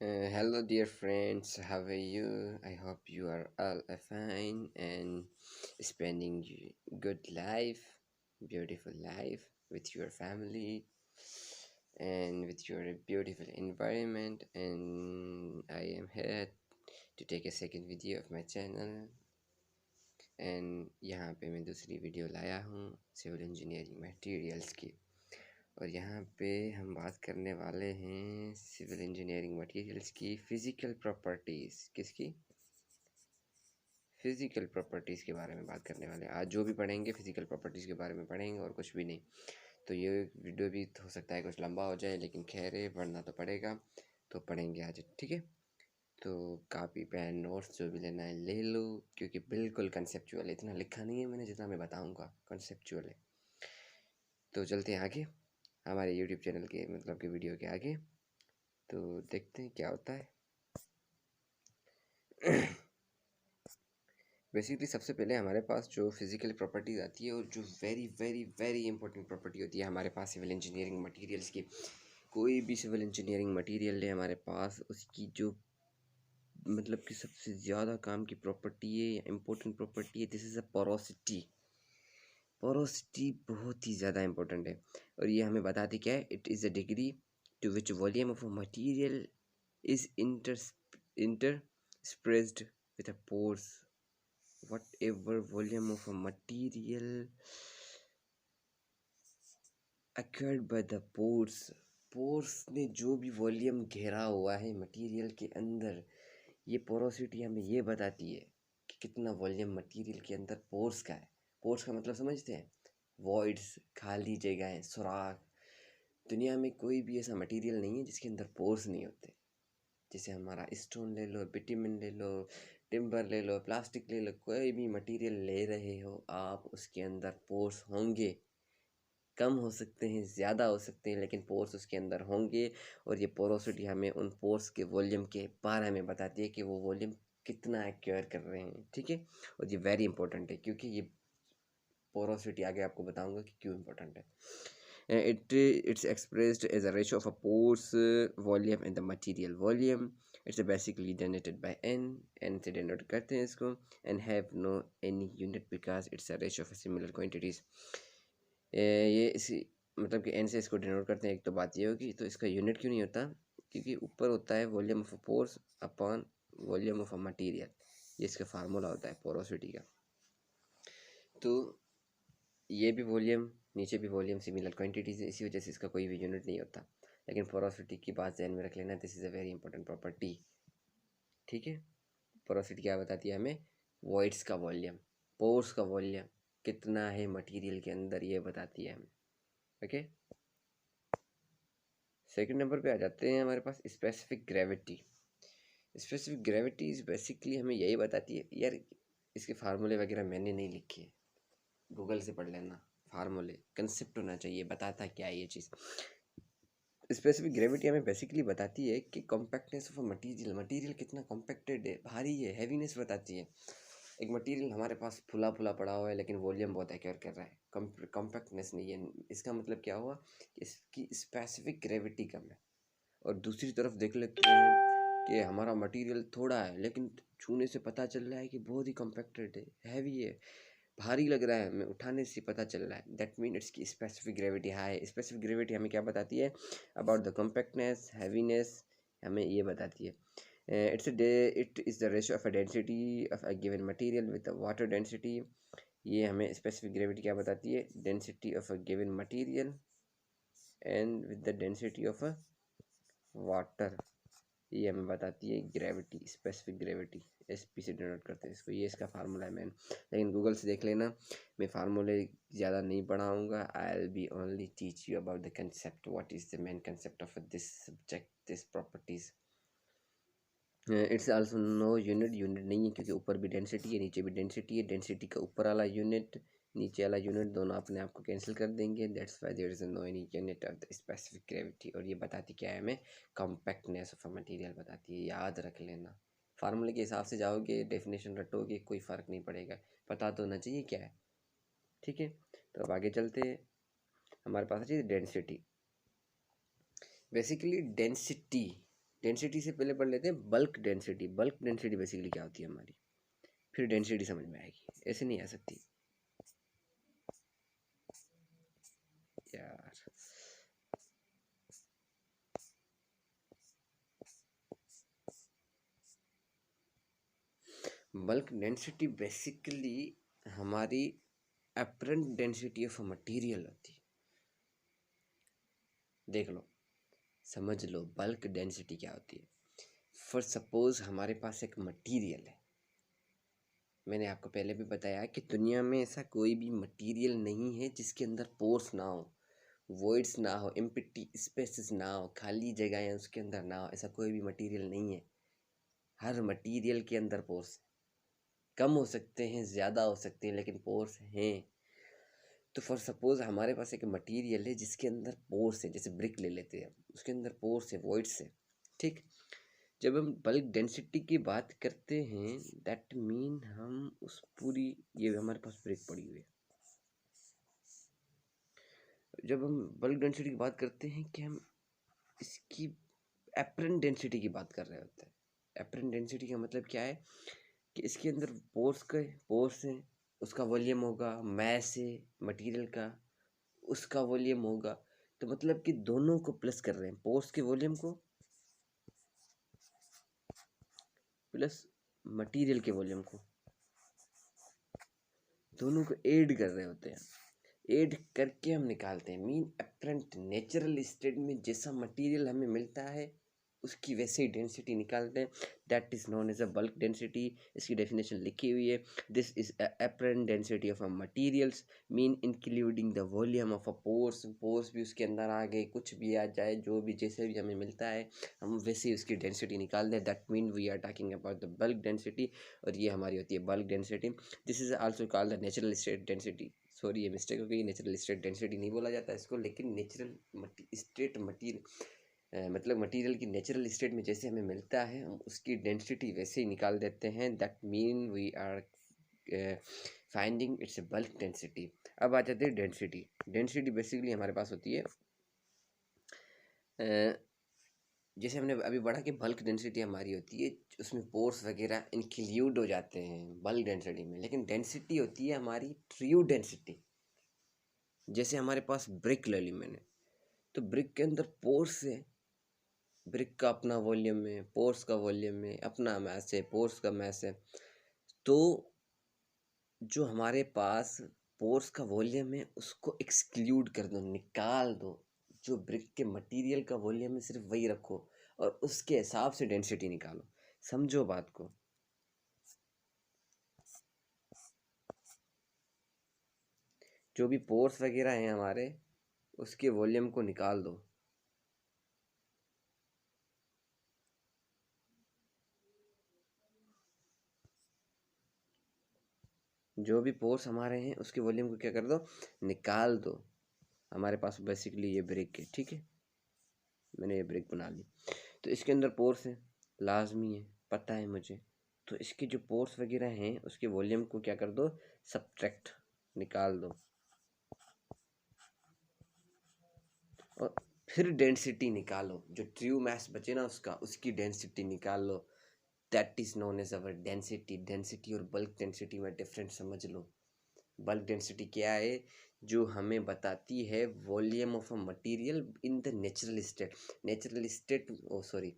Hello, dear friends. How are you? I hope you are all fine and spending good life, beautiful life with your family and with your beautiful environment. And I am here to take a second video of my channel. And यहाँ पे मैं दूसरी video लाया हूँ civil engineering materials की। और यहाँ पे हम बात करने वाले हैं सिविल इंजीनियरिंग मटेरियल्स की फिज़िकल प्रॉपर्टीज़। किसकी? फिज़िकल प्रॉपर्टीज़ के बारे में बात करने वाले हैं। आज जो भी पढ़ेंगे फिज़िकल प्रॉपर्टीज़ के बारे में पढ़ेंगे और कुछ भी नहीं। तो ये वीडियो भी हो सकता है कुछ लंबा हो जाए, लेकिन खैर है, पढ़ना तो पड़ेगा, तो पढ़ेंगे आज, ठीक है। तो कापी पेन नोट्स जो भी लेना है ले लो, क्योंकि बिल्कुल कंसेप्चुअल है। इतना लिखा नहीं है मैंने जितना मैं बताऊँगा, कंसेप्चुअल है। तो चलते हैं आगे हमारे यूट्यूब चैनल के मतलब कि वीडियो के आगे। तो देखते हैं क्या होता है। बेसिकली सबसे पहले हमारे पास जो फिज़िकल प्रॉपर्टीज़ आती है और जो very very very important property होती है हमारे पास सिविल इंजीनियरिंग मटेरियल्स की। कोई भी सिविल इंजीनियरिंग मटेरियल है हमारे पास, उसकी जो मतलब कि सबसे ज़्यादा काम की प्रॉपर्टी है या इम्पोर्टेंट प्रॉपर्टी है, this is a porosity. Porosity बहुत ही ज़्यादा इंपॉर्टेंट है और ये हमें बताती क्या है, it is a degree to which volume of a material is interspersed with a pores. Whatever volume of a material acquired by the pores, pores ने जो भी वॉल्यूम घेरा हुआ है मटेरियल के अंदर, ये पोरोसिटी हमें ये बताती है कि कितना वॉल्यूम मटेरियल के अंदर पोर्स का है। पोर्स का मतलब समझते हैं? वॉइड्स, खाली जगहें, सुराख। दुनिया में कोई भी ऐसा मटेरियल नहीं है जिसके अंदर पोर्स नहीं होते। जैसे हमारा स्टोन ले लो, बिटुमेन ले लो, टिम्बर ले लो, प्लास्टिक ले लो, कोई भी मटेरियल ले रहे हो आप, उसके अंदर पोर्स होंगे। कम हो सकते हैं, ज़्यादा हो सकते हैं, लेकिन पोर्स उसके अंदर होंगे। और ये पोरोसिटी हमें उन पोर्स के वॉल्यूम के बारे में बताती है कि वो वॉल्यूम कितना एक्वायर कर रहे हैं, ठीक है। और ये वेरी इंपॉर्टेंट है, क्योंकि ये पोरोसिटी आगे आपको बताऊंगा कि क्यों इंपॉर्टेंट है। It's expressed as a ratio of a pores volume and the material volume. It's basically denoted by n से denote करते हैं इसको, and have no any unit because it's a ratio of similar quantities. ये इसी मतलब कि n से इसको डिनोट करते हैं। एक तो बात ये होगी, तो इसका यूनिट क्यों नहीं होता? क्योंकि ऊपर होता है volume of pores upon volume of a material, ये इसका फार्मूला होता है पोरोसिटी का। तो ये भी वॉल्यूम, नीचे भी वॉल्यूम, सिमिलर क्वांटिटीज है, इसी वजह से इसका कोई भी यूनिट नहीं होता। लेकिन पोरोसिटी की बात ध्यान में रख लेना, this is a very important property, ठीक है। पोरोसिटी क्या बताती है हमें? वॉइड्स का वॉल्यूम, पोर्स का वॉल्यूम कितना है मटेरियल के अंदर, ये बताती है हमें, ओके। सेकंड नंबर पे आ जाते हैं हमारे पास specific gravity. Specific gravity is basically हमें यही बताती है, यार इसके फार्मूले वगैरह मैंने नहीं लिखे, गूगल से पढ़ लेना। फार्मूले, कंसेप्ट होना चाहिए, बताता क्या है ये चीज़। स्पेसिफिक ग्रेविटी हमें बेसिकली बताती है कि compactness of a material, material कितना कॉम्पैक्टेड है, भारी है, हैवीनेस बताती है। एक मटेरियल हमारे पास फुला फुला पड़ा हुआ है लेकिन वॉल्यूम बहुत एक्वायर कर रहा है, कॉम्पैक्टनेस नहीं है। इसका मतलब क्या हुआ कि इसकी स्पेसिफिक ग्रेविटी कम है। और दूसरी तरफ देख लेते हैं कि हमारा मटेरियल थोड़ा है लेकिन छूने से पता चल रहा है कि बहुत ही कॉम्पैक्टेड है, हैवी है, भारी लग रहा है, हमें उठाने से पता चल रहा है। दैट मीन इसकी specific gravity high. Specific gravity हमें क्या बताती है? अबाउट द कॉम्पैक्टनेस, हैवीनेस, हमें ये बताती है। It is the ratio of a density of a given material with the water density. ये हमें स्पेसिफिक ग्रेविटी क्या बताती है? Density of a given material and with the density of a water, ये हमें बताती है ग्रेविटी, स्पेसिफिक ग्रेविटी। एसपी से डिनोट करते हैं इसको, ये इसका फार्मूला है मैन। लेकिन गूगल से देख लेना, मैं फार्मूले ज़्यादा नहीं पढ़ाऊँगा। I will be only teach you about the concept, what is the main concept of this subject, this properties. It's also no unit, unit नहीं है क्योंकि ऊपर भी डेंसिटी है नीचे भी डेंसिटी है। डेंसिटी का ऊपर वाला यूनिट, नीचे वाला यूनिट, दोनों अपने आप को कैंसिल कर देंगे। That's why there is no any unit of the specific gravity. और ये बताती क्या है हमें? कॉम्पैक्टनेस ऑफ अ मटेरियल बताती है, याद रख लेना। फार्मूले के हिसाब से जाओगे, डेफिनेशन रटोगे, कोई फ़र्क नहीं पड़ेगा, पता तो होना चाहिए क्या है, ठीक है। तो अब आगे चलते हैं, हमारे पास है डेंसिटी। बेसिकली डेंसिटी डेंसिटी से पहले पढ़ लेते हैं bulk density. Bulk density basically क्या होती है हमारी, फिर डेंसिटी समझ में आएगी, ऐसे नहीं आ सकती यार। बल्क डेंसिटी बेसिकली हमारी apparent density of a material होती है। देख लो, समझ लो बल्क डेंसिटी क्या होती है। फॉर सपोज हमारे पास एक मटेरियल है, मैंने आपको पहले भी बताया कि दुनिया में ऐसा कोई भी मटेरियल नहीं है जिसके अंदर पोर्स ना हो, वॉइड्स ना हो, एम्प्टी स्पेसेस ना हो, खाली जगहें उसके अंदर ना हो, ऐसा कोई भी मटेरियल नहीं है। हर मटेरियल के अंदर पोर्स कम हो सकते हैं, ज़्यादा हो सकते हैं, लेकिन पोर्स हैं। तो फॉर सपोज हमारे पास एक मटेरियल है जिसके अंदर पोर्स है, जैसे ब्रिक ले लेते हैं, उसके अंदर पोर्स है, वॉइड्स है, ठीक। जब हम बल्क डेंसिटी की बात करते हैं, दैट मीन हम उस पूरी, ये हमारे पास ब्रिक पड़ी हुई है, जब हम बल्क डेंसिटी की बात करते हैं कि हम इसकी एपरेंट डेंसिटी की बात कर रहे होते हैं। एपरेंट डेंसिटी का मतलब क्या है कि इसके अंदर पोर्स हैं, उसका वॉल्यूम होगा, मैस है मटेरियल का, उसका वॉल्यूम होगा। तो मतलब कि दोनों को प्लस कर रहे हैं, पोर्स के वॉल्यूम को प्लस मटेरियल के वॉल्यूम को, दोनों को ऐड कर रहे होते हैं। ऐड करके हम निकालते हैं मीन अपरेंट नेचुरल स्टेट में जैसा मटेरियल हमें मिलता है उसकी वैसे ही डेंसिटी निकालते हैं। That is known as a bulk density. इसकी डेफिनेशन लिखी हुई है, this is apparent density of a materials mean including the volume of a pores. Pores भी उसके अंदर आ गए, कुछ भी आ जाए, जो भी जैसे भी हमें मिलता है हम वैसे ही उसकी डेंसिटी निकाल दें। That mean we are talking about the bulk density, और ये हमारी होती है bulk density. This is also called the natural state density. Sorry ये मिस्टेक हो गई, नेचुरल स्टेट डेंसिटी नहीं बोला जाता इसको, लेकिन नेचुरल स्टेट मटीरियल, मतलब मटेरियल की नेचुरल स्टेट में जैसे हमें मिलता है हम उसकी डेंसिटी वैसे ही निकाल देते हैं। That mean we are finding its bulk density. अब आ जाते हैं डेंसिटी। डेंसिटी बेसिकली हमारे पास होती है, जैसे हमने अभी पढ़ा कि बल्क डेंसिटी हमारी होती है उसमें पोर्स वगैरह इंक्लूड हो जाते हैं बल्क डेंसिटी में, लेकिन डेंसिटी होती है हमारी ट्रू डेंसिटी। जैसे हमारे पास ब्रिक ले ली मैंने, तो ब्रिक के अंदर पोर्स है, ब्रिक का अपना वॉल्यूम है, पोर्स का वॉल्यूम है, अपना मैस है, पोर्स का मैस है। तो जो हमारे पास पोर्स का वॉल्यूम है उसको एक्सक्लूड कर दो, निकाल दो। जो ब्रिक के मटेरियल का वॉल्यूम है सिर्फ वही रखो और उसके हिसाब से डेंसिटी निकालो। समझो बात को। जो भी पोर्स वगैरह हैं हमारे उसके वॉल्यूम को निकाल दो। जो भी पोर्स हमारे हैं उसके वॉल्यूम को क्या कर दो, निकाल दो। हमारे पास बेसिकली ये ब्रिक है, ठीक है, मैंने ये ब्रिक बना ली। तो इसके अंदर पोर्स है, लाजमी है, पता है मुझे। तो इसके जो पोर्स वगैरह हैं उसके वॉल्यूम को क्या कर दो, सब्ट्रैक्ट, निकाल दो। और फिर डेंसिटी निकालो, जो ट्रू मास बचे ना उसका, उसकी डेंसिटी निकाल लो। That is known as our density. Density और बल्क डेंसिटी में डिफरेंस समझ लो। बल्क डेंसिटी क्या है, जो हमें बताती है volume of a material in the natural state. Natural state, oh sorry,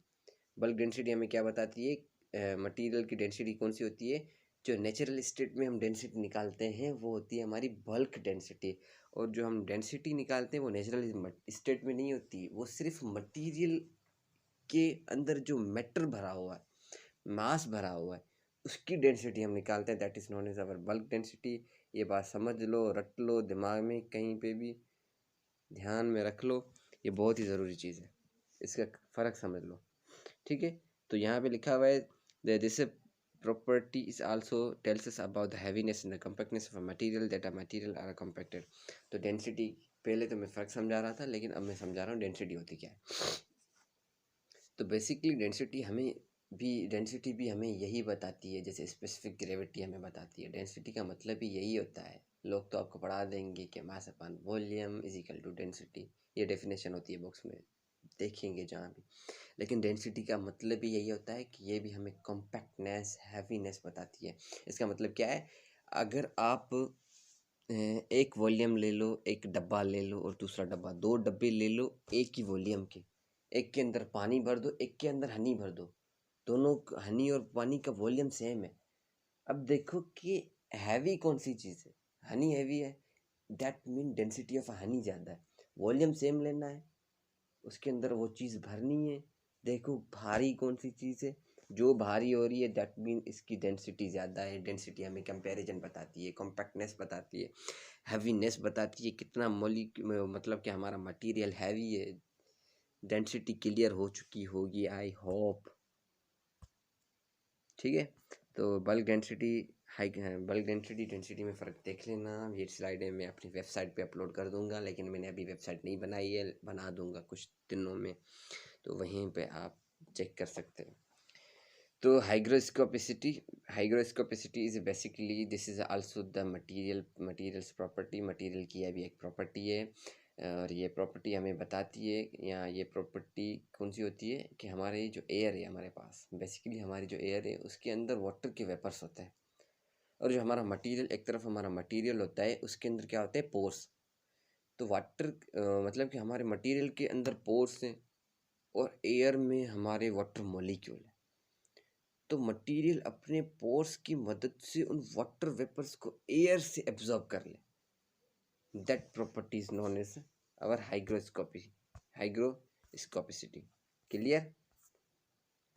bulk density हमें क्या बताती है, मटेरियल की डेंसिटी कौन सी होती है, जो नेचुरल स्टेट में हम डेंसिटी निकालते हैं वो होती है हमारी बल्क डेंसिटी। और जो हम डेंसिटी निकालते हैं वो नेचुरल स्टेट में नहीं होती, वो सिर्फ मटेरियल के अंदर जो मैटर भरा हुआ है, मास भरा हुआ है, उसकी डेंसिटी हम निकालते हैं। That is known as our bulk density. ये बात समझ लो, रट लो दिमाग में, कहीं पे भी ध्यान में रख लो, ये बहुत ही ज़रूरी चीज़ है, इसका फ़र्क समझ लो, ठीक है। तो यहाँ पे लिखा हुआ है this property is also tells us about the heaviness and the compactness of a material, that a material are compacted। तो डेंसिटी पहले तो मैं फ़र्क समझा रहा था, लेकिन अब मैं समझा रहा हूँ डेंसिटी होती क्या है। तो बेसिकली डेंसिटी भी हमें यही बताती है, जैसे स्पेसिफिक ग्रेविटी हमें बताती है। डेंसिटी का मतलब भी यही होता है, लोग तो आपको पढ़ा देंगे कि mass upon volume is equal to density, ये डेफिनेशन होती है बुक्स में, देखेंगे जहाँ भी। लेकिन डेंसिटी का मतलब भी यही होता है कि ये भी हमें कॉम्पैक्टनेस, हैवीनेस बताती है। इसका मतलब क्या है, अगर आप एक वॉल्यूम ले लो, एक डब्बा ले लो और दूसरा डब्बा, 2 डब्बे ले लो एक ही वॉल्यूम के, एक के अंदर पानी भर दो, एक के अंदर हनी भर दो, दोनों हनी और पानी का वॉल्यूम सेम है। अब देखो कि हैवी कौन सी चीज़ है, हनी हैवी है, that mean density of honey ज़्यादा है। वॉल्यूम सेम लेना है, उसके अंदर वो चीज़ भरनी है। देखो भारी कौन सी चीज़ है, जो भारी हो रही है दैट मीन इसकी डेंसिटी ज़्यादा है। डेंसिटी हमें कंपैरिजन बताती है, कॉम्पैक्टनेस बताती है, हैवीनेस बताती है, कितना मतलब कि हमारा मटेरियल हैवी है। डेंसिटी क्लियर हो चुकी होगी आई होप, ठीक है। तो बल्क डेंसिटी, बल्क डेंसिटी में फ़र्क देख लेना। ये स्लाइडें मैं अपनी वेबसाइट पे अपलोड कर दूंगा, लेकिन मैंने अभी वेबसाइट नहीं बनाई है, बना दूंगा कुछ दिनों में, तो वहीं पे आप चेक कर सकते हैं। तो hygroscopicity is basically this is also the materials property. Material की यह भी एक प्रॉपर्टी है, और ये प्रॉपर्टी हमें बताती है, या ये प्रॉपर्टी कौन सी होती है कि हमारे जो एयर है हमारे पास, बेसिकली हमारी जो एयर है उसके अंदर वाटर के वेपर्स होते हैं, और जो हमारा मटेरियल, एक तरफ हमारा मटेरियल होता है, उसके अंदर क्या होते हैं, पोर्स। तो वाटर मतलब कि हमारे मटेरियल के अंदर पोर्स हैं और एयर में हमारे वाटर मॉलिक्यूल है। तो मटेरियल अपने पोर्स की मदद से उन वाटर वेपर्स को एयर से एब्जॉर्ब कर ले, that property is known as our hygroscopicity. Clear?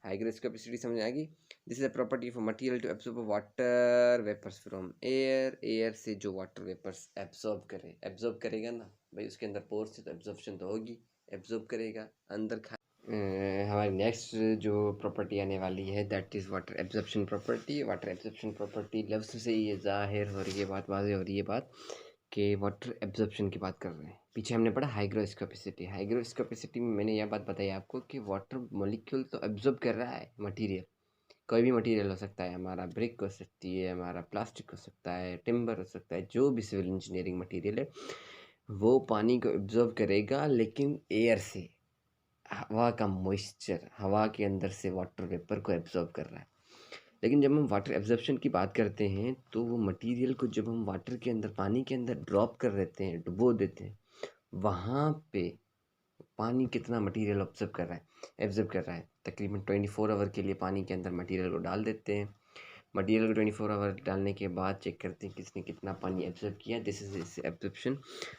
Hygroscopicity समझ आएगी। This is a property of material to absorb water vapours from air. Air से जो वाटर वेपर्स एब्जॉर्ब करेगा ना भाई, उसके अंदर पोर्स है तो एब्जॉर्प्शन तो होगी, एब्जॉर्ब करेगा अंदर। हमारी नेक्स्ट जो प्रॉपर्टी आने वाली है that is water absorption property. Water absorption property लफ्ज़ से ये ज़ाहिर हो रही है बात, वाज़ेह हो रही है बात कि वाटर एब्जॉर्प्शन की बात कर रहे हैं। पीछे हमने पढ़ा हाइग्रोस्कोपिसिटी। हाइग्रोस्कोपिसिटी में मैंने यह बात बताई आपको कि वाटर मॉलिक्यूल तो एब्जॉर्ब कर रहा है मटीरियल, कोई भी मटीरियल हो सकता है, हमारा ब्रिक हो सकती है, हमारा प्लास्टिक हो सकता है, टिम्बर हो सकता है, जो भी सिविल इंजीनियरिंग मटीरियल है वो पानी को एब्जॉर्ब करेगा, लेकिन एयर से, हवा का मॉइस्चर, हवा के अंदर से वाटर वेपर को एब्जॉर्ब कर रहा है। लेकिन जब हम वाटर एब्जॉर्प्शन की बात करते हैं तो वो मटेरियल को जब हम वाटर के अंदर, पानी के अंदर ड्रॉप कर देते हैं, डुबो देते हैं, वहाँ पे पानी कितना मटेरियल एब्जॉर्ब कर रहा है। तकरीबन 24 आवर के लिए पानी के अंदर मटेरियल को डाल देते हैं। मटेरियल को 24 आवर डालने के बाद चेक करते हैं किसने कितना पानी एब्जॉर्ब किया। This is absorption.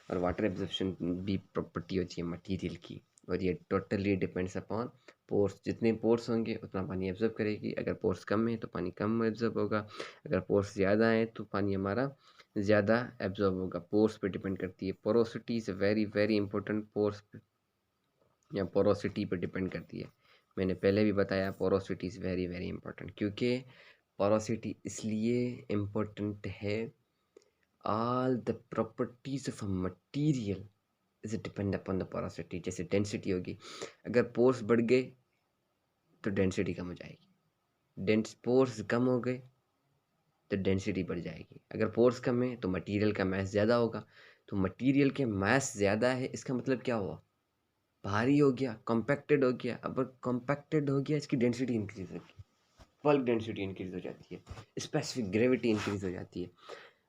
और वाटर एब्जॉर्प्शन भी प्रॉपर्टी होती है मटेरियल की, और ये टोटली डिपेंड्स अपॉन पोर्स। जितने पोर्स होंगे उतना पानी एब्जॉर्ब करेगी। अगर पोर्स कम है तो पानी कम एब्जॉर्ब होगा, अगर पोर्स ज़्यादा है तो पानी हमारा ज़्यादा एब्जॉर्ब होगा। पोर्स पे डिपेंड करती है। Porosity is very very important. Pores या पोरोसिटी पे डिपेंड करती है। मैंने पहले भी बताया porosity is very very important. क्योंकि पोरोसिटी इसलिए इम्पोर्टेंट है, all the properties of a material is depend upon the porosity. जैसे डेंसिटी होगी, अगर पोर्स बढ़ गए तो डेंसिटी कम हो जाएगी, पोर्स कम हो गए तो डेंसिटी बढ़ जाएगी। अगर पोर्स कम है तो मटेरियल का मास ज़्यादा होगा, तो मटेरियल के मास ज़्यादा है इसका मतलब क्या हुआ, भारी हो गया, कॉम्पैक्टेड हो गया। अब कॉम्पैक्टेड हो गया, इसकी डेंसिटी इंक्रीज होगी, बल्क डेंसिटी इंक्रीज हो जाती है, स्पेसिफिक ग्रेविटी इंक्रीज हो जाती है,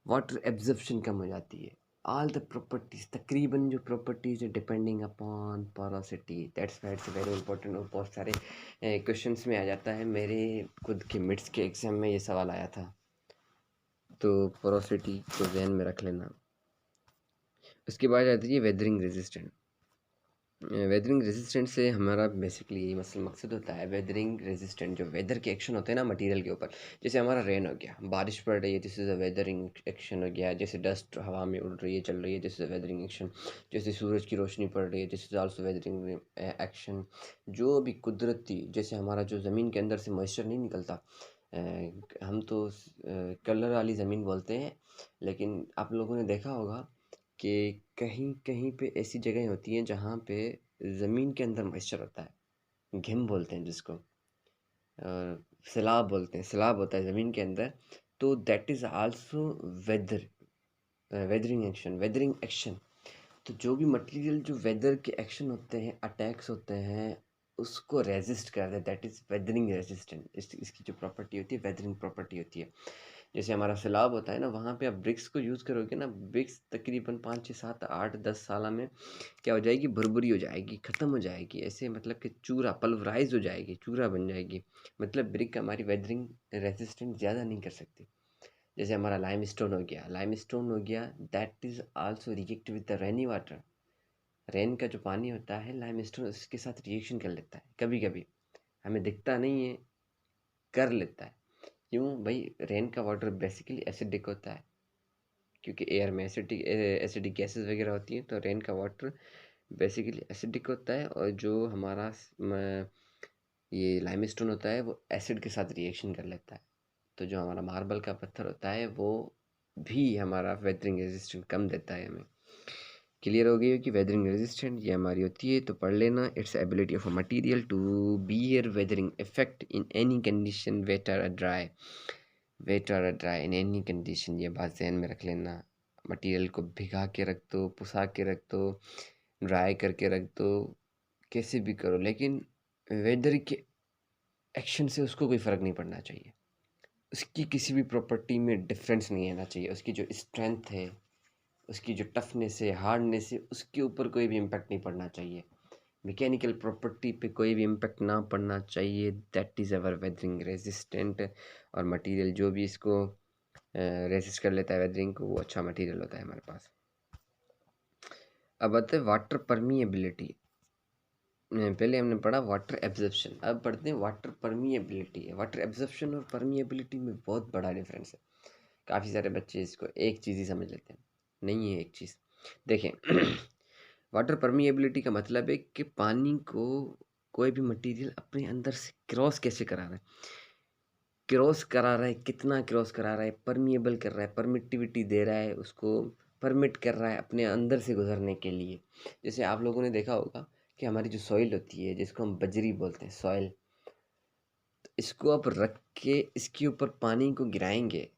वाटर एब्जॉर्प्शन कम हो जाती है। ऑल द प्रॉपर्टीज, तकरीबन जो प्रॉपर्टीज है depending upon porosity, that's why it's very important. और बहुत सारे क्वेश्चंस में आ जाता है, मेरे खुद के मिड्स के एग्जाम में ये सवाल आया था, तो पोरोसिटी को ध्यान में रख लेना। उसके बाद आती है वेदरिंग रेजिस्टेंट। वेदरिंग रेजिस्टेंट से हमारा बेसिकली यही मकसद होता है। वेदरिंग रेजिस्टेंट जो वेदर के एक्शन होते हैं ना मटेरियल के ऊपर, जैसे हमारा रेन हो गया, बारिश पड़ रही है, this is a weathering action हो गया। जैसे डस्ट हवा में उड़ रही है, चल रही है, this is a weathering action. जैसे सूरज की रोशनी पड़ रही है, this is also weathering action. जो भी कुदरती, जैसे हमारा जो ज़मीन के अंदर से मॉइस्चर नहीं निकलता, हम तो कलर वाली ज़मीन बोलते हैं, लेकिन आप लोगों ने देखा होगा कि कहीं कहीं पे ऐसी जगह होती हैं जहाँ पे ज़मीन के अंदर मॉइस्चर होता है, घिम बोलते हैं जिसको, सैलाब बोलते हैं, सैलाब होता है ज़मीन के अंदर। तो that is also weathering action. Weathering action तो जो भी मटेरियल जो वेदर के एक्शन होते हैं, अटैक्स होते हैं, उसको रेजिस्ट करता है, दैट इज़ वेदरिंग रेजिस्टेंट। इसकी जो प्रॉपर्टी होती है वेदरिंग प्रॉपर्टी होती है। जैसे हमारा सैलाब होता है ना, वहाँ पे आप ब्रिक्स को यूज़ करोगे ना, ब्रिक्स तकरीबन 5 6 7 8 10 साल में क्या हो जाएगी, भुरभुरी हो जाएगी, ख़त्म हो जाएगी, ऐसे मतलब कि चूरा पल्वराइज हो जाएगी, चूरा बन जाएगी। मतलब ब्रिक हमारी वेदरिंग रेजिस्टेंट ज़्यादा नहीं कर सकती। जैसे हमारा लाइमस्टोन हो गया, that is also react with the rainy water. Rain का जो पानी होता है, लाइमस्टोन उसके साथ रिएक्शन कर लेता है कभी कभी, हमें दिखता नहीं है, कर लेता है। क्यों भाई? रेन का वाटर बेसिकली एसिडिक होता है, क्योंकि एयर में एसिडिक गैसेस वगैरह होती हैं, तो रेन का वाटर बेसिकली एसिडिक होता है। और जो हमारा ये लाइमस्टोन होता है वो एसिड के साथ रिएक्शन कर लेता है। तो जो हमारा मार्बल का पत्थर होता है वो भी हमारा वेदरिंग रेजिस्टेंट कम देता है हमें। क्लियर हो गई हो कि वेदरिंग रेजिस्टेंट ये हमारी होती है, तो पढ़ लेना। Its ability of a material to bear weathering effect in any condition, wet और ड्राई। इन एनी कंडीशन, ये बात ध्यान में रख लेना। मटेरियल को भिगा के रख दो, पुसा के रख दो, ड्राई करके रख दो, कैसे भी करो, लेकिन वेदर के एक्शन से उसको कोई फ़र्क नहीं पड़ना चाहिए। उसकी किसी भी प्रॉपर्टी में डिफरेंस नहीं आना चाहिए। उसकी जो स्ट्रेंथ है, उसकी जो टफनेस है, हार्डनेस है, उसके ऊपर कोई भी इम्पैक्ट नहीं पड़ना चाहिए। मैकेनिकल प्रॉपर्टी पे कोई भी इम्पैक्ट ना पड़ना चाहिए। That is our weathering resistant. और मटेरियल जो भी इसको रेजिस्ट कर लेता है वेदरिंग को, वो अच्छा मटेरियल होता है हमारे पास। अब आते हैं वाटर परमिएबिलिटी। पहले हमने पढ़ा वाटर एब्जॉर्प्शन, अब पढ़ते हैं वाटर परमिएबिलिटी। वाटर एब्जॉर्प्शन और परमिएबिलिटी में बहुत बड़ा डिफरेंस है। काफ़ी सारे बच्चे इसको एक चीज़ ही समझ लेते हैं, नहीं है एक चीज़। देखें वाटर परमिएबिलिटी का मतलब है कि पानी को कोई भी मटेरियल अपने अंदर से क्रॉस कैसे करा रहा है, कितना क्रॉस करा रहा है, परमिएबल कर रहा है, परमिटिविटी दे रहा है, उसको परमिट कर रहा है अपने अंदर से गुजरने के लिए। जैसे आप लोगों ने देखा होगा कि हमारी जो सॉइल होती है, जिसको हम बजरी बोलते हैं, सॉइल, तो इसको आप रख के इसके ऊपर पानी को गिराएंगे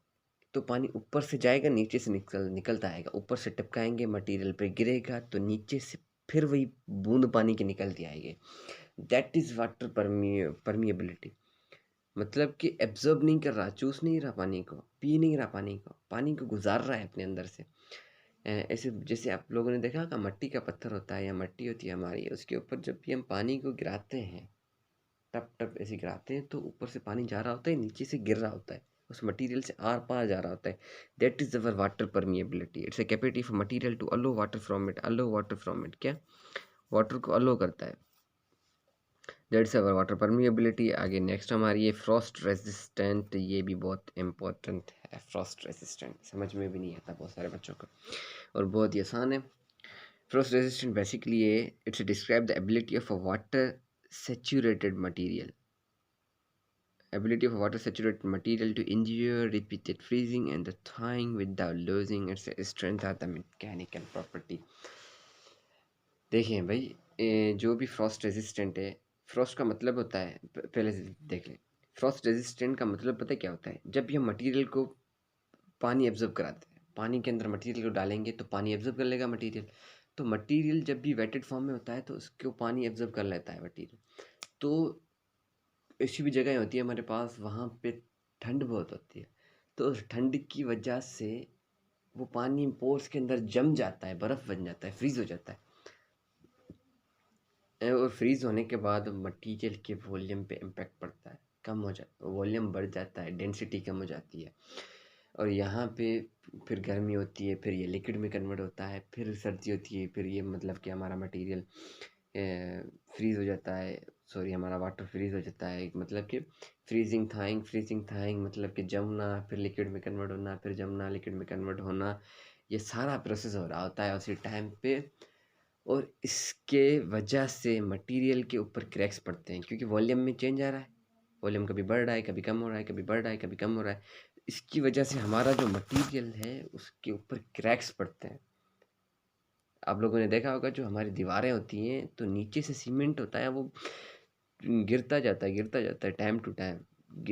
तो पानी ऊपर से जाएगा, नीचे से निकलता आएगा, ऊपर से टपकाएंगे, मटेरियल पे गिरेगा तो नीचे से फिर वही बूंद पानी की निकलती आएगी। That is water permeability. मतलब कि एब्जॉर्ब नहीं कर रहा, चूस नहीं रहा पानी को, पी नहीं रहा पानी को गुजार रहा है अपने अंदर से। ऐसे जैसे आप लोगों ने देखा कि मट्टी का पत्थर होता है या मट्टी होती है हमारी, उसके ऊपर जब भी हम पानी को गिराते हैं, टप टप ऐसे गिराते हैं, तो ऊपर से पानी जा रहा होता है, नीचे से गिर रहा होता है, उस मटेरियल से आर पार जा रहा होता है। That is our water permeability. It's a capacity of material to allow water from it. क्या? वाटर को अलो करता है। That's our water permeability. आगे नेक्स्ट हमारी है फ्रॉस्ट रेजिस्टेंट। ये भी बहुत इंपॉर्टेंट है। फ्रॉस्ट रेजिस्टेंट समझ में भी नहीं आता बहुत सारे बच्चों को, और बहुत ही आसान है। फ्रॉस्ट रेजिस्टेंट बेसिकली है, it's describe the ability of a water saturated material to endure repeated freezing and the thawing without losing its strength or the mechanical property। देखिए भाई, जो भी फ्रॉस्ट रेजिस्टेंट है, फ्रॉस्ट का मतलब होता है, पहले से देख लें। फ्रॉस्ट रेजिस्टेंट का मतलब पता है क्या होता है? जब भी हम मटेरियल को पानी एब्जॉर्ब कराते हैं, पानी के अंदर मटेरियल को डालेंगे तो पानी एब्जॉर्ब कर लेगा मटेरियल। तो मटेरियल जब भी वेटेड फॉर्म में होता है तो उसको पानी एब्जॉर्ब कर लेता है मटेरियल। तो ऐसी भी जगह होती है हमारे पास, वहाँ पे ठंड बहुत होती है, तो उस ठंड की वजह से वो पानी पोर्स के अंदर जम जाता है, बर्फ़ बन जाता है, फ्रीज़ हो जाता है। और फ्रीज़ होने के बाद मटीरियल के वॉल्यूम पे इम्पेक्ट पड़ता है, कम हो जाता है, वॉल्यूम बढ़ जाता है, डेंसिटी कम हो जाती है। और यहाँ पे फिर गर्मी होती है, फिर ये लिक्विड में कन्वर्ट होता है, फिर सर्दी होती है, फिर ये मतलब कि हमारा मटेरियल फ्रीज़ हो जाता है, सॉरी हमारा वाटर फ्रीज़ हो जाता है। मतलब कि फ्रीजिंग थाइंग मतलब कि जमना, फिर लिक्विड में कन्वर्ट होना, फिर जमना, लिक्विड में कन्वर्ट होना, ये सारा प्रोसेस हो रहा होता है उसी टाइम पे। और इसके वजह से मटेरियल के ऊपर क्रैक्स पड़ते हैं, क्योंकि वॉल्यूम में चेंज आ रहा है, वॉल्यूम कभी बढ़ रहा है, कभी कम हो रहा है, कभी बढ़ रहा है, कभी कम हो रहा है। इसकी वजह से हमारा जो मटेरियल है उसके ऊपर क्रैक्स पड़ते हैं। आप लोगों ने देखा होगा जो हमारी दीवारें होती हैं, तो नीचे से सीमेंट होता है, वो गिरता जाता है टाइम टू टाइम।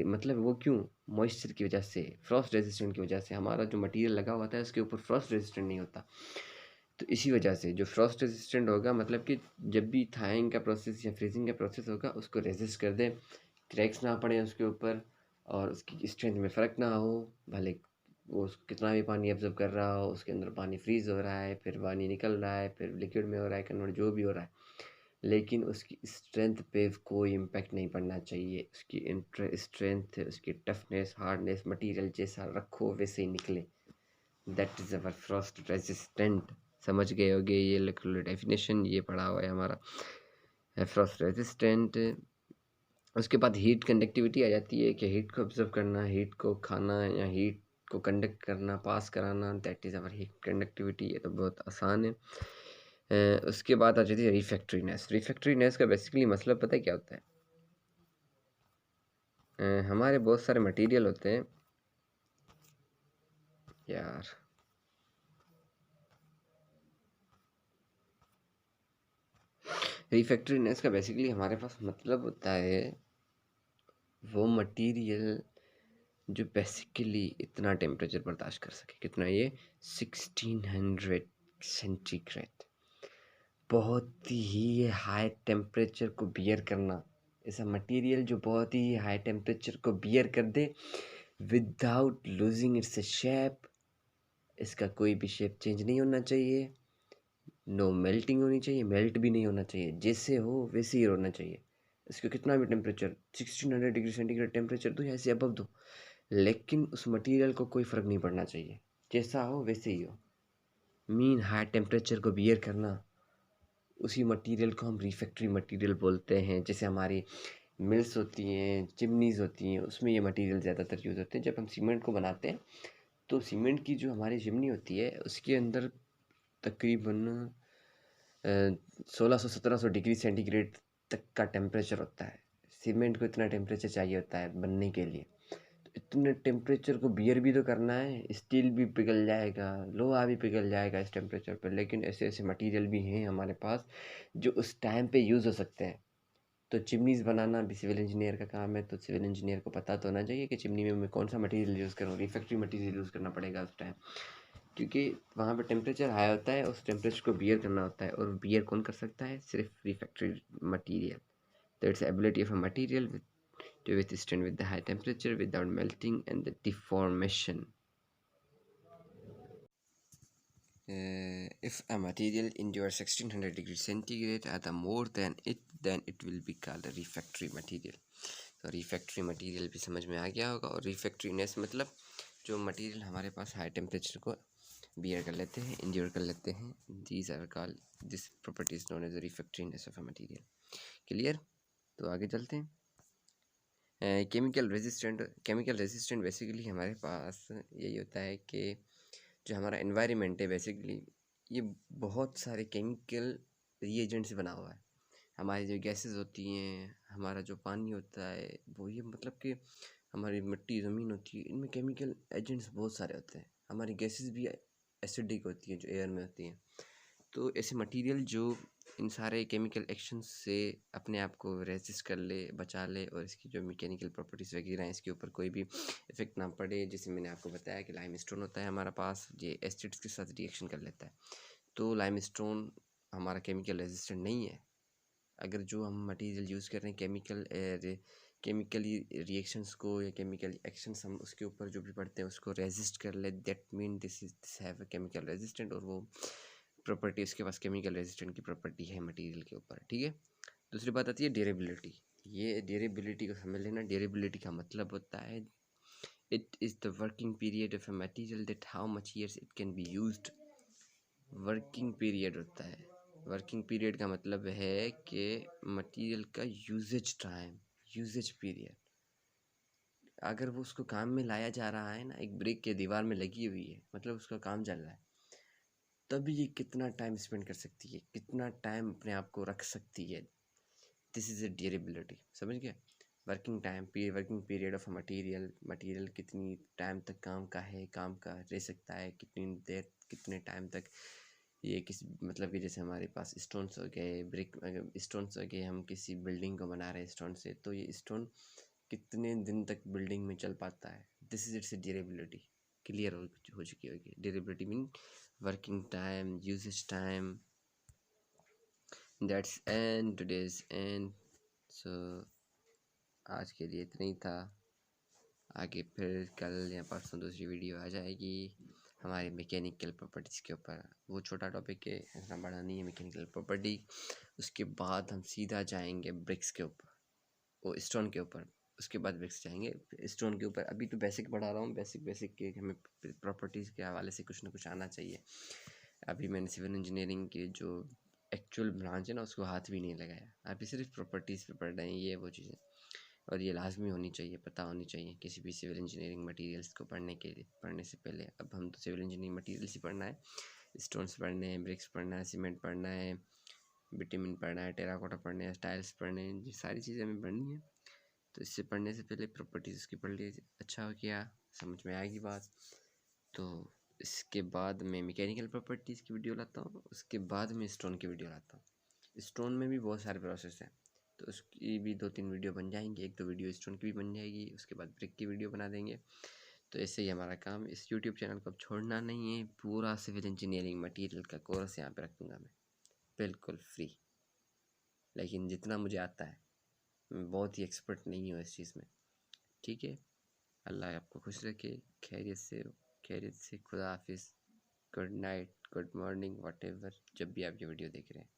मतलब वो क्यों? मॉइस्चर की वजह से, फ्रॉस्ट रेजिस्टेंट की वजह से। हमारा जो मटेरियल लगा हुआ था उसके ऊपर फ्रॉस्ट रेजिस्टेंट नहीं होता, तो इसी वजह से जो फ्रॉस्ट रेजिस्टेंट होगा, मतलब कि जब भी थाइंग का प्रोसेस या फ्रीजिंग का प्रोसेस होगा उसको रेजिस्ट कर दे, क्रैक्स ना पड़े उसके ऊपर और उसकी स्ट्रेंथ में फ़र्क ना हो। भले वो कितना भी पानी एब्जॉर्ब कर रहा हो, उसके अंदर पानी फ्रीज हो रहा है, फिर पानी निकल रहा है, फिर लिक्विड में हो रहा है कन्वर्ट, जो भी हो रहा है, लेकिन उसकी स्ट्रेंथ पे कोई इम्पैक्ट नहीं पड़ना चाहिए। उसकी स्ट्रेंथ, उसकी टफनेस, हार्डनेस, मटेरियल जैसा रखो वैसे ही निकले, that is our Frost resistant. समझ गए होगे, ये लिख लो डेफिनेशन, ये पढ़ा हुआ है हमारा फ्रॉस्ट रेजिस्टेंट। उसके बाद हीट कंडक्टिविटी आ जाती है कि हीट को ऑब्जर्व करना, हीट को खाना या हीट को कंडक्ट करना, पास कराना, that is our heat conductivity. ये तो बहुत आसान है। उसके बाद आ जाती है रिफैक्टरीनेस। रिफैक्टरीनेस का बेसिकली मतलब पता है क्या होता है? हमारे बहुत सारे मटेरियल होते हैं यार, रिफैक्टरीनेस का बेसिकली हमारे पास मतलब होता है वो मटेरियल जो बेसिकली इतना टेम्परेचर बर्दाश्त कर सके। कितना? ये 1600 सेंटीग्रेड। बहुत ही हाई टेम्परेचर को बियर करना, ऐसा मटेरियल जो बहुत ही हाई टेम्परेचर को बियर कर दे विदाउट लूजिंग इट्स शेप। इसका कोई भी शेप चेंज नहीं होना चाहिए, नो मेल्टिंग होनी चाहिए, मेल्ट भी नहीं होना चाहिए, जैसे हो वैसे ही होना चाहिए। इसको कितना भी टेम्परेचर 1600 डिग्री सेंटीग्रेड टेम्परेचर दो या ऐसे अबव दो, लेकिन उस मटेरियल को कोई फ़र्क नहीं पड़ना चाहिए, जैसा हो वैसे ही हो। मीन हाई टेम्परेचर को बियर करना, उसी मटेरियल को हम रिफैक्टरी मटेरियल बोलते हैं। जैसे हमारी मिल्स होती हैं, चिमनीज़ होती हैं, उसमें ये मटेरियल ज़्यादातर यूज़ होते हैं। जब हम सीमेंट को बनाते हैं तो सीमेंट की जो हमारी चिमनी होती है उसके अंदर तकरीबन 1600-1700 डिग्री सेंटीग्रेड तक का टेम्परेचर होता है। सीमेंट को इतना टेम्परेचर चाहिए होता है बनने के लिए। तो इतने टेम्परेचर को बियर भी तो करना है, स्टील भी पिघल जाएगा, लोहा भी पिघल जाएगा इस टेम्परेचर पर। लेकिन ऐसे ऐसे मटेरियल भी हैं हमारे पास जो उस टाइम पे यूज़ हो सकते हैं। तो चिमनीज़ बनाना भी सिविल इंजीनियर का काम है, तो सिविल इंजीनियर को पता तो होना चाहिए कि चिमनी में मैं कौन सा मटेरियल यूज़ करूँ। रिफैक्टरी मटेरियल यूज़ करना पड़ेगा उस टाइम, क्योंकि वहाँ पे टेम्परेचर हाई होता है, उस टेम्परेचर को बियर करना होता है। और बियर कौन कर सकता है? सिर्फ रिफैक्टरी मटेरियल। तो it's ability of a material to withstand with the high temperature without melting and the deformation. If a material endures 1600 degrees centigrade at the more than it, then it will be called a refractory material. तो refractory material भी समझ में आ गया होगा। और refractoriness मतलब जो material हमारे पास हाई टेम्परेचर को बियर कर लेते हैं, इंड्योर कर लेते हैं, these are called, this property is known as the refractoriness of a material. Clear? तो आगे चलते हैं। केमिकल रेजिस्टेंट बेसिकली हमारे पास यही होता है कि जो हमारा एनवायरनमेंट है बेसिकली ये बहुत सारे केमिकल रिएजेंट से बना हुआ है। हमारी जो गैसेस होती हैं, हमारा जो पानी होता है, वो ये मतलब कि हमारी मिट्टी ज़मीन होती है, इनमें केमिकल एजेंट्स बहुत सारे होते हैं। हमारी गैसेस भी एसिडिक होती हैं जो एयर में होती हैं। तो ऐसे मटेरियल जो इन सारे केमिकल एक्शन से अपने आप को रेजिस्ट कर ले, बचा ले, और इसकी जो मैकेनिकल प्रॉपर्टीज़ वगैरह हैं इसके ऊपर कोई भी इफेक्ट ना पड़े। जैसे मैंने आपको बताया कि लाइमस्टोन होता है हमारा पास, ये एसिड्स के साथ रिएक्शन कर लेता है। तो लाइमस्टोन हमारा केमिकल रेजिस्टेंट नहीं है। अगर जो हम मटेरियल यूज़ कर रहे हैं केमिकल रिएक्शंस को या केमिकल एक्शंस हम उसके ऊपर जो भी पढ़ते हैं उसको रेजिस्ट कर ले, that mean this have a chemical resistant. और वो प्रॉपर्टी उसके पास केमिकल रेजिस्टेंट की प्रॉपर्टी है मटेरियल के ऊपर, ठीक है। दूसरी बात आती है ड्यूरेबिलिटी। ये ड्यूरेबिलिटी को समझ लेना। ड्यूरेबिलिटी का मतलब होता है it is the working period of a material, that how much years it can be used. Working period होता है। वर्किंग पीरियड का मतलब है कि मटेरियल का यूजेज टाइम, यूजेज पीरियड। अगर वो उसको काम में लाया जा रहा है ना, एक ब्रिक के दीवार में लगी हुई है, मतलब उसका काम चल रहा है, तभी ये कितना टाइम स्पेंड कर सकती है, कितना टाइम अपने आप को रख सकती है। This is a durability. समझ गए? Working period of a material, material कितनी टाइम तक काम का है, काम का रह सकता है, कितनी देर, कितने टाइम तक। ये किसी मतलब कि जैसे हमारे पास स्टोन्स हो गए, ब्रिक स्टोन्स हो गए, हम किसी बिल्डिंग को बना रहे हैं स्टोन से, तो ये स्टोन कितने दिन तक बिल्डिंग में चल पाता है। This is its durability. Clear हो चुकी होगी। Durability mean working time, usages time, that's end today's end. So आज के लिए इतना ही था। आगे फिर कल या परसों दूसरी वीडियो आ जाएगी हमारे मैकेनिकल प्रॉपर्टीज़ के ऊपर। वो छोटा टॉपिक है, इतना बड़ा नहीं है मैकेनिकल प्रॉपर्टी। उसके बाद हम सीधा जाएंगे ब्रिक्स के ऊपर, वो स्टोन के ऊपर। उसके बाद ब्रिक्स जाएंगे, स्टोन के ऊपर। अभी तो बेसिक पढ़ा रहा हूँ, बेसिक के हमें प्रॉपर्टीज़ के हवाले से कुछ ना कुछ आना चाहिए। अभी मैंने सिविल इंजीनियरिंग की जो एक्चुअल ब्रांच है ना, उसको हाथ भी नहीं लगाया। अभी सिर्फ प्रॉपर्टीज़ पे पढ़ रहे हैं, ये वो चीज़ें। और ये लाजमी होनी चाहिए, पता होनी चाहिए किसी भी सिविल इंजीनियरिंग मटेरियल्स को पढ़ने से पहले। अब हम तो सिविल इंजीनियरिंग मटेरियल्स ही पढ़ना है, स्टोन्स पढ़ने हैं, ब्रिक्स पढ़ना है, सीमेंट पढ़ना है, बिटुमिन पढ़ना है, टेराकोटा पढ़ने हैं, टाइल्स पढ़ने हैं, ये सारी चीज़ें हमें पढ़नी है। तो इससे पढ़ने से पहले प्रॉपर्टीज़ उसकी पढ़ लीजिए, अच्छा हो गया, समझ में आएगी बात। तो इसके बाद मैं मैकेनिकल प्रॉपर्टीज़ की वीडियो लाता हूँ, उसके बाद मैं स्टोन की वीडियो लाता हूँ। स्टोन में भी बहुत सारे प्रोसेस हैं, तो उसकी भी 2-3 वीडियो बन जाएंगी। एक तो वीडियो स्टोन की भी बन जाएगी, उसके बाद ब्रिक की वीडियो बना देंगे। तो ऐसे ही हमारा काम। इस यूट्यूब चैनल को अब छोड़ना नहीं है। पूरा सिविल इंजीनियरिंग मटेरियल का कोर्स यहाँ पे रखूँगा मैं, बिल्कुल फ्री। लेकिन जितना मुझे आता है, मैं बहुत ही एक्सपर्ट नहीं हूँ इस चीज़ में, ठीक है। अल्लाह आपको खुश रखे, खैरियत से। खुदा हाफिज़, good night, good morning, what ever, जब भी आप ये वीडियो देख रहे हैं।